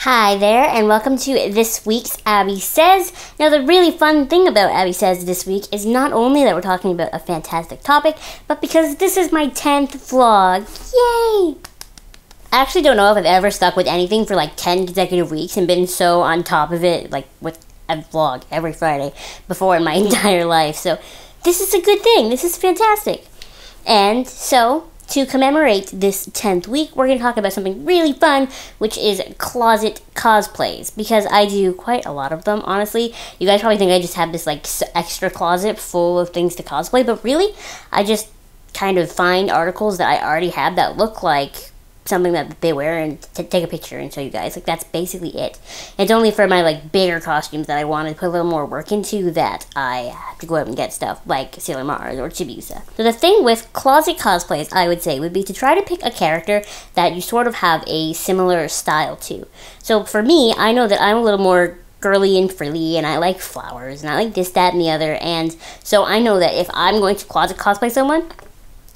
Hi there, and welcome to this week's Abby Says. Now, the really fun thing about Abby Says this week is not only that we're talking about a fantastic topic, but because this is my 10th vlog. Yay! I actually don't know if I've ever stuck with anything for like 10 consecutive weeks and been so on top of it, like with a vlog every Friday before in my entire life. So, this is a good thing. This is fantastic. And so, to commemorate this 10th week, we're going to talk about something really fun, which is closet cosplays, because I do quite a lot of them, honestly. You guys probably think I just have this, like, extra closet full of things to cosplay, but really, I just kind of find articles that I already have that look like something that they wear and take a picture and show you guys. Like, that's basically it. It's only for my, like, bigger costumes that I want to put a little more work into that I have to go out and get stuff like Sailor Mars or Chibiusa. So the thing with closet cosplays, I would say, would be to try to pick a character that you sort of have a similar style to. So for me, I know that I'm a little more girly and frilly, and I like flowers, and I like this, that, and the other, and so I know that if I'm going to closet cosplay someone,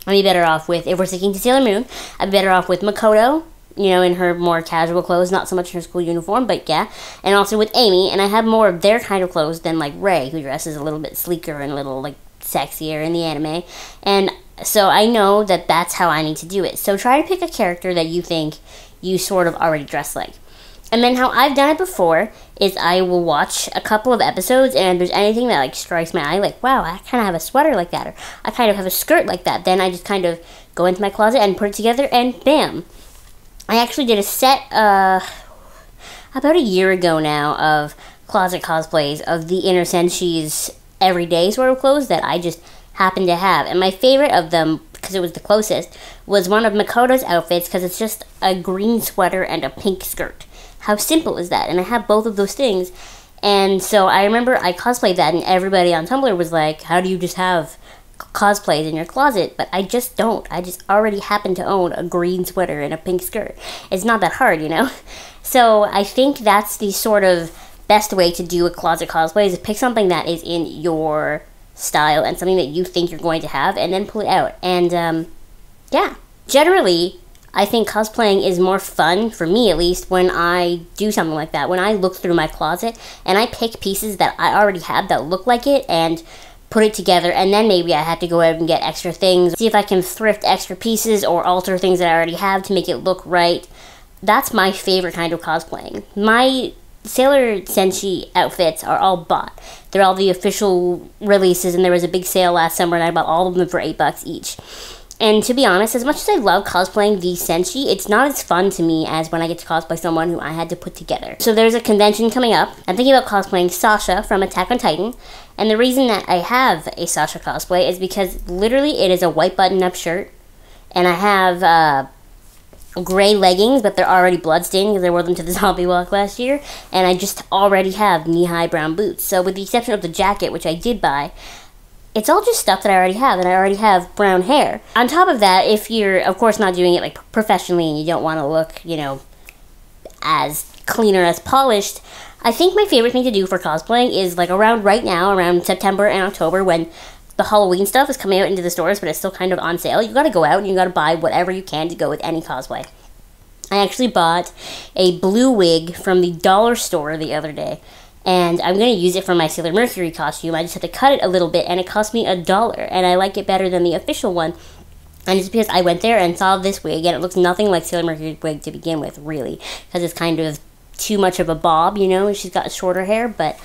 I'd be better off with, if we're sticking to Sailor Moon, I'd be better off with Makoto, you know, in her more casual clothes, not so much in her school uniform, but yeah, and also with Amy, and I have more of their kind of clothes than, like, Rei, who dresses a little bit sleeker and a little, like, sexier in the anime, and so I know that that's how I need to do it. So try to pick a character that you think you sort of already dress like. And then how I've done it before is I will watch a couple of episodes, and if there's anything that, like, strikes my eye, like, wow, I kind of have a sweater like that, or I kind of have a skirt like that, then I just kind of go into my closet and put it together, and bam. I actually did a set about a year ago now of closet cosplays of the Inner Senshi's everyday sort of clothes that I just happened to have. And my favorite of them, because it was the closest, was one of Makoto's outfits, because it's just a green sweater and a pink skirt. How simple is that? And I have both of those things. And so I remember I cosplayed that, and everybody on Tumblr was like, how do you just have cosplays in your closet? But I just don't. I just already happen to own a green sweater and a pink skirt. It's not that hard, you know? So I think that's the sort of best way to do a closet cosplay, is to pick something that is in your style and something that you think you're going to have, and then pull it out. And yeah, generally I think cosplaying is more fun, for me at least, when I do something like that. When I look through my closet and I pick pieces that I already have that look like it and put it together, and then maybe I have to go out and get extra things, see if I can thrift extra pieces or alter things that I already have to make it look right. That's my favorite kind of cosplaying. My Sailor Senshi outfits are all bought. They're all the official releases, and there was a big sale last summer and I bought all of them for $8 each. And to be honest, as much as I love cosplaying the Senshi, it's not as fun to me as when I get to cosplay someone who I had to put together. So there's a convention coming up. I'm thinking about cosplaying Sasha from Attack on Titan. And the reason that I have a Sasha cosplay is because literally it is a white button-up shirt. And I have gray leggings, but they're already bloodstained because I wore them to the zombie walk last year. And I just already have knee-high brown boots. So with the exception of the jacket, which I did buy, it's all just stuff that I already have, and I already have brown hair. On top of that, if you're, of course, not doing it, like, professionally and you don't want to look, you know, as clean or as polished, I think my favorite thing to do for cosplaying is, like, around right now, around September and October, when the Halloween stuff is coming out into the stores, but it's still kind of on sale, you gotta go out and you gotta buy whatever you can to go with any cosplay. I actually bought a blue wig from the dollar store the other day, and I'm going to use it for my Sailor Mercury costume. I just had to cut it a little bit, and it cost me $1, and I like it better than the official one. And it's because I went there and saw this wig, and it looks nothing like Sailor Mercury's wig to begin with, really, because it's kind of too much of a bob, you know, and she's got shorter hair, but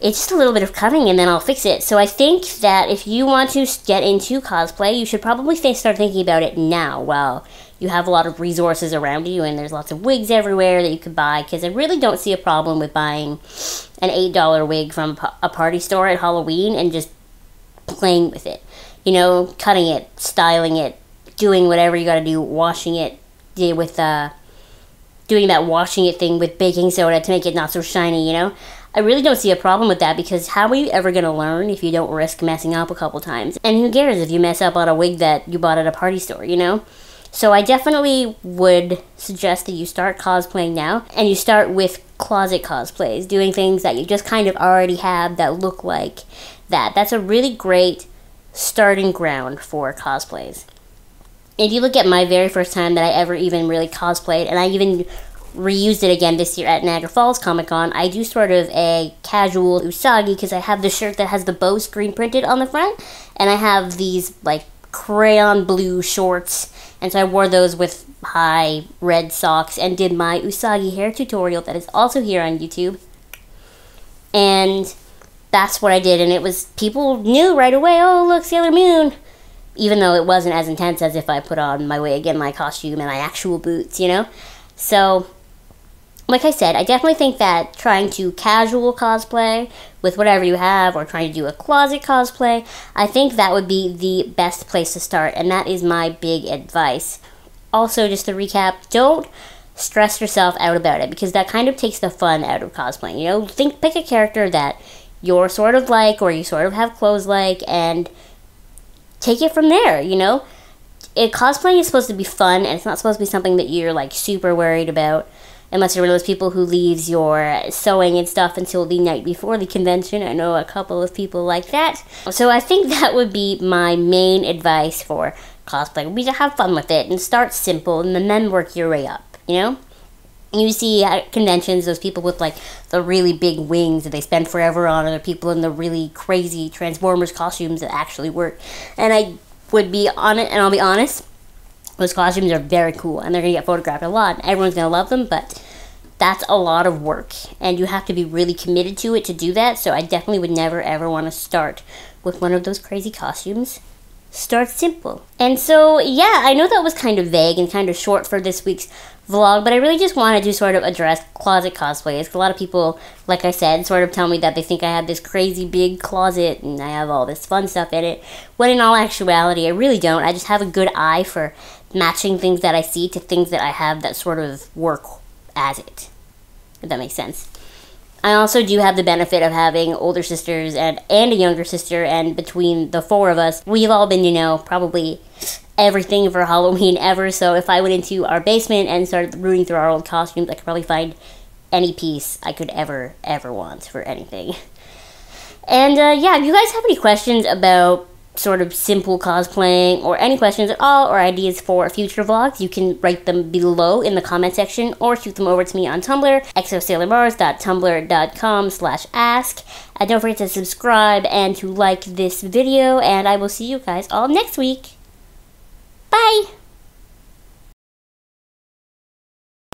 it's just a little bit of cutting, and then I'll fix it. So I think that if you want to get into cosplay, you should probably start thinking about it now, while you have a lot of resources around you, and there's lots of wigs everywhere that you could buy, because I really don't see a problem with buying an $8 wig from a party store at Halloween and just playing with it. You know, cutting it, styling it, doing whatever you gotta do, washing it with, doing that washing it thing with baking soda to make it not so shiny, you know? I really don't see a problem with that, because how are you ever going to learn if you don't risk messing up a couple times? And who cares if you mess up on a wig that you bought at a party store, you know? So I definitely would suggest that you start cosplaying now, and you start with closet cosplays, doing things that you just kind of already have that look like that. That's a really great starting ground for cosplays. If you look at my very first time that I ever even really cosplayed, and I even reused it again this year at Niagara Falls Comic Con. I do sort of a casual Usagi because I have the shirt that has the bow screen printed on the front, and I have these like crayon blue shorts, and so I wore those with high red socks and did my Usagi hair tutorial that is also here on YouTube. And that's what I did, and it was, people knew right away, oh look, Sailor Moon, even though it wasn't as intense as if I put on my wig and my costume and my actual boots, you know? So, like I said, I definitely think that trying to casual cosplay with whatever you have, or trying to do a closet cosplay, I think that would be the best place to start, and that is my big advice. Also, just to recap, don't stress yourself out about it, because that kind of takes the fun out of cosplaying, you know? Pick a character that you're sort of like, or you sort of have clothes like, and take it from there, you know? Cosplaying is supposed to be fun, and it's not supposed to be something that you're, like, super worried about, unless you're one of those people who leaves your sewing and stuff until the night before the convention. I know a couple of people like that. So I think that would be my main advice for cosplay, would be to have fun with it, and start simple, and then work your way up, you know? You see at conventions those people with like the really big wings that they spend forever on, or the people in the really crazy Transformers costumes that actually work. And I would be on it, and I'll be honest, those costumes are very cool, and they're going to get photographed a lot, and everyone's going to love them, but that's a lot of work, and you have to be really committed to it to do that, so I definitely would never ever want to start with one of those crazy costumes. Start simple. And so, yeah, I know that was kind of vague and kind of short for this week's vlog, but I really just wanted to sort of address closet cosplays. A lot of people, like I said, sort of tell me that they think I have this crazy big closet and I have all this fun stuff in it, when in all actuality, I really don't. I just have a good eye for matching things that I see to things that I have that sort of work as it, if that makes sense. I also do have the benefit of having older sisters and a younger sister, and between the four of us, we've all been, you know, probably everything for Halloween ever, so if I went into our basement and started rooting through our old costumes, I could probably find any piece I could ever want for anything. And yeah, if you guys have any questions about sort of simple cosplaying, or any questions at all, or ideas for future vlogs, you can write them below in the comment section, or shoot them over to me on Tumblr, exosailormars.tumblr.com/ask. And don't forget to subscribe and to like this video, and I will see you guys all next week. Bye!